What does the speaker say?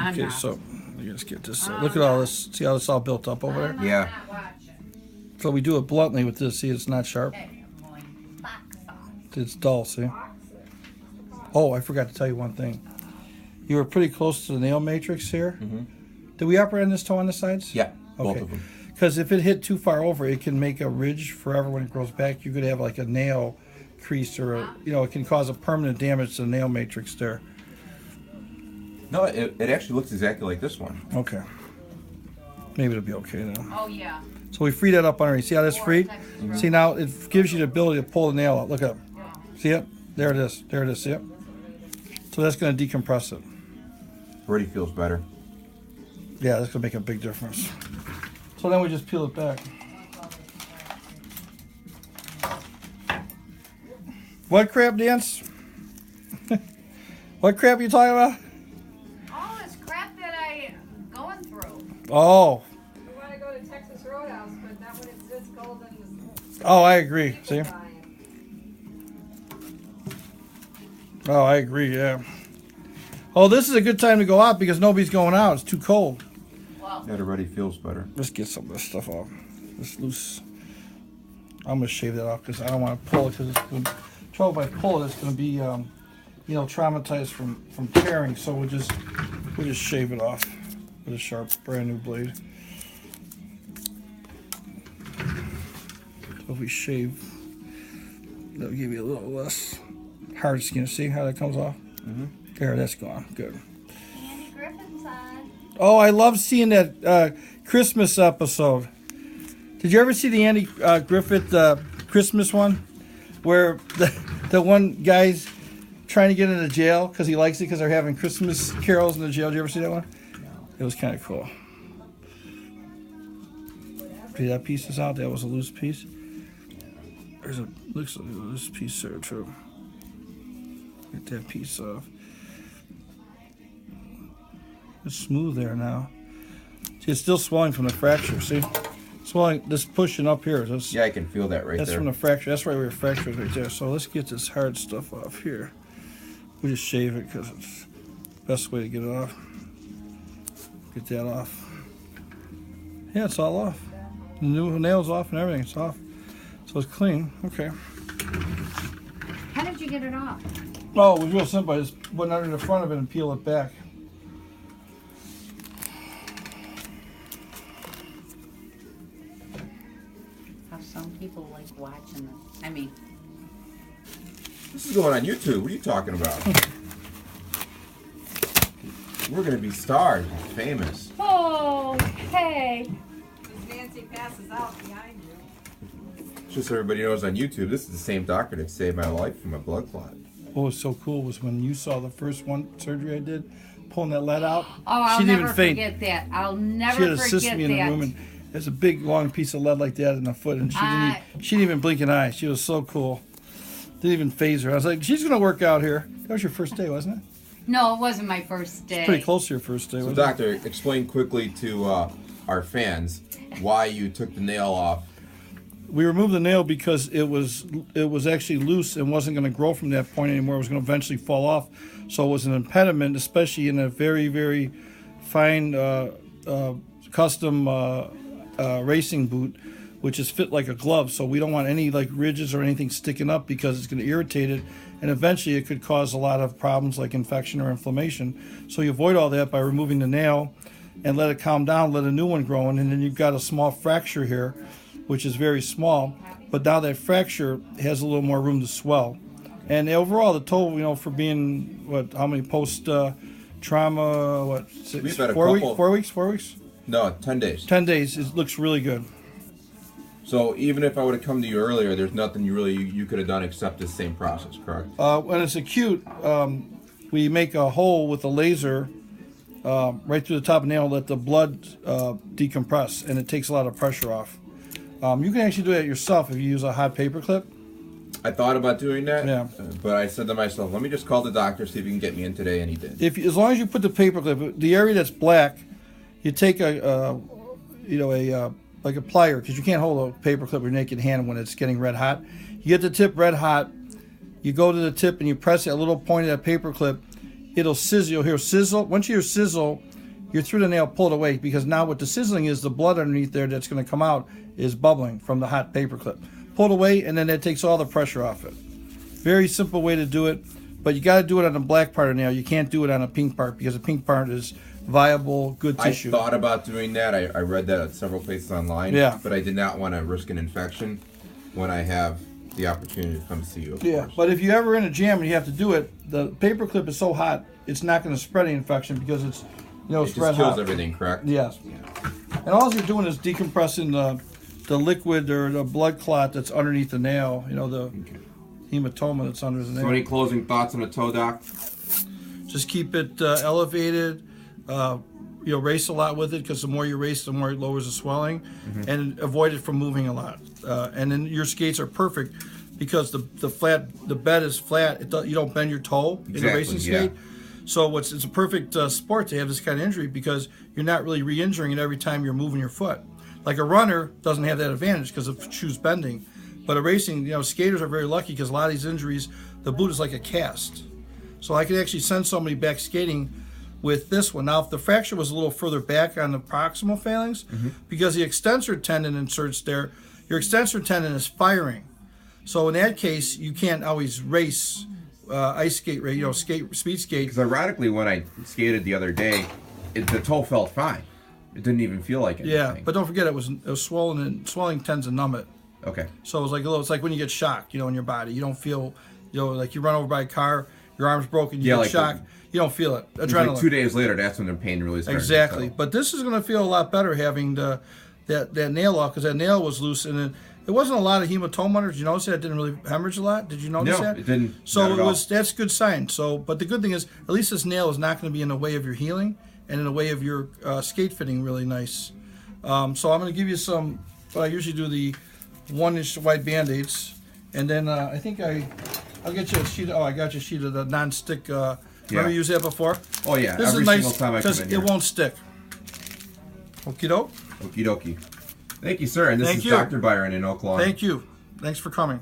I'm okay, not. so let's get this. Look at all this. See how it's all built up over there? Yeah. So we do it bluntly with this. See, it's not sharp. It's dull, see? Oh, I forgot to tell you one thing. You were pretty close to the nail matrix here. Mm-hmm. Did we operate on this toe on the sides? Yeah, both Okay. of them. Because if it hit too far over, it can make a ridge forever when it grows back. You could have like a nail crease or, it can cause a permanent damage to the nail matrix there. No, it actually looks exactly like this one. Okay. Maybe it'll be okay now. Oh, yeah. So we free that up underneath. See how that's freed? Mm-hmm. See, now it gives you the ability to pull the nail out. Look up. See it? There it is. There it is. See it? So that's going to decompress it. Already feels better. Yeah, that's going to make a big difference. So then we just peel it back. What crap, Dance? What crap are you talking about? All this crap that I'm going through. Oh. We want to go to Texas Roadhouse, but not when it's this cold and Oh, I agree. See? dying. Oh, I agree, yeah. Oh, this is a good time to go out because nobody's going out. It's too cold. Well, That already feels better. Let's get some of this stuff off. It's loose. I'm going to shave that off because I don't want to pull it because it's trouble if I pull it, it's going to be, traumatized from tearing. So we'll just shave it off with a sharp, brand new blade. So if we shave, that'll give you a little less hard skin. See how that comes off? Mm-hmm. There, that's gone. Good. Andy Griffin's on. Oh, I love seeing that Christmas episode. Did you ever see the Andy Griffith Christmas one? Where the one guy's trying to get into jail because he likes it because they're having Christmas carols in the jail. Did you ever see that one? It was kind of cool. See, that piece is out. That was a loose piece. Looks like a loose piece there too. Get that piece off. It's smooth there now. See, it's still swelling from the fracture. See, swelling. This pushing up here. Yeah, I can feel that right That's there. from the fracture. That's right where your fracture is right there. So let's get this hard stuff off here. We just shave it because it's the best way to get it off. Get that off. Yeah, it's all off. The new nails off and everything. It's off. So it's clean. Okay. How did you get it off? Oh, it was real simple. I just went under the front of it and peel it back. How some people like watching them. I mean, This is going on YouTube. What are you talking about? We're going to be stars and famous. oh, hey. As Nancy passes out behind you. Just so everybody knows on YouTube, this is the same doctor that saved my life from a blood clot. What was so cool was when you saw the first surgery I did, pulling that lead out. Oh, I'll she didn't never even faint. forget that. I'll She never had assisted forget me in the room, that. and there's a big long piece of lead like that in the foot, and she didn't even blink an eye. She was so cool. Didn't even phase her. I was like, she's gonna work out here. That was your first day, wasn't it? No, it wasn't my first day. Pretty close to your first day, So, wasn't it? doctor, explain quickly to our fans why you took the nail off. We removed the nail because it was actually loose and wasn't going to grow from that point anymore. It was going to eventually fall off. So it was an impediment, especially in a very, very fine custom racing boot, which is fit like a glove. So we don't want any like ridges or anything sticking up because it's going to irritate it. And eventually it could cause a lot of problems like infection or inflammation. So you avoid all that by removing the nail and let it calm down, let a new one grow in. And then you've got a small fracture here, which is very small, but now that fracture has a little more room to swell. And overall, the toe, for being, how many post-trauma, We've had a 4 weeks? couple- 4 weeks? 4 weeks? No, 10 days. 10 days. It looks really good. So even if I would have come to you earlier, there's nothing you could have done except the same process, correct? When it's acute, we make a hole with a laser right through the top of the nail, let the blood decompress, and it takes a lot of pressure off. You can actually do that yourself if you use a hot paper clip. I thought about doing that, Yeah. But I said to myself, let me just call the doctor, see if he can get me in today, and he did. As long as you put the paper clip, the area that's black, you take like a plier, because you can't hold a paper clip with your naked hand when it's getting red hot. You get the tip red hot, you go to the tip and you press that little point of that paper clip, it'll sizzle. You'll hear sizzle. Once you hear sizzle, you're through the nail, pull it away, because now what the sizzling is, the blood underneath there that's going to come out is bubbling from the hot paper clip. Pull it away, and then that takes all the pressure off it. Very simple way to do it, but you got to do it on the black part of the nail. You can't do it on a pink part, because the pink part is viable, good tissue. I thought about doing that. I read that at several places online. Yeah. But I did not want to risk an infection when I have the opportunity to come see you. Of course. But if you're ever in a jam and you have to do it, the paper clip is so hot, it's not going to spread any infection because it's, It spread just kills hot. everything, correct? Yes. And all you're doing is decompressing the liquid or the blood clot that's underneath the nail, the hematoma that's under the nail. So any closing thoughts on the toe, Doc? Just keep it elevated. Race a lot with it, because the more you race, the more it lowers the swelling, and avoid it from moving a lot. And then your skates are perfect because the bed is flat. You don't bend your toe in a racing skate. So it's a perfect sport to have this kind of injury, because you're not really re-injuring it every time you're moving your foot. Like a runner doesn't have that advantage because of shoes bending, but a racing, skaters are very lucky because a lot of these injuries, the boot is like a cast. So I could actually send somebody back skating with this one. Now, if the fracture was a little further back on the proximal phalanx, because the extensor tendon inserts there, your extensor tendon is firing. So in that case, you can't always race, ice skate, speed skate. Because ironically, when I skated the other day, the toe felt fine. It didn't even feel like anything. Yeah, but don't forget it was swollen, and swelling tends to numb it. Okay. So it's like when you get shocked, in your body. You don't feel, like you run over by a car, your arm's broken, you get shocked. You don't feel it. Adrenaline. Like 2 days later, that's when the pain really starts. Exactly. But this is going to feel a lot better having that nail off, because that nail was loose, and it wasn't a lot of hematoma under. Did you notice that it didn't really hemorrhage a lot? Did you notice that? No, it didn't. So that's a good sign. So, but the good thing is, at least this nail is not going to be in the way of your healing and in the way of your skate fitting really nice. So I'm going to give you some. I usually do the 1-inch wide Band-Aids, and then I think I'll get you a sheet. I got you a sheet of the non-stick. Remember you used that before? Oh yeah, this every is nice single time I come in because here. it won't stick. Okie doke. Okie dokie. Thank you, sir. And this Thank is you. Dr. Byron in Oklahoma. Thank you. Thanks for coming.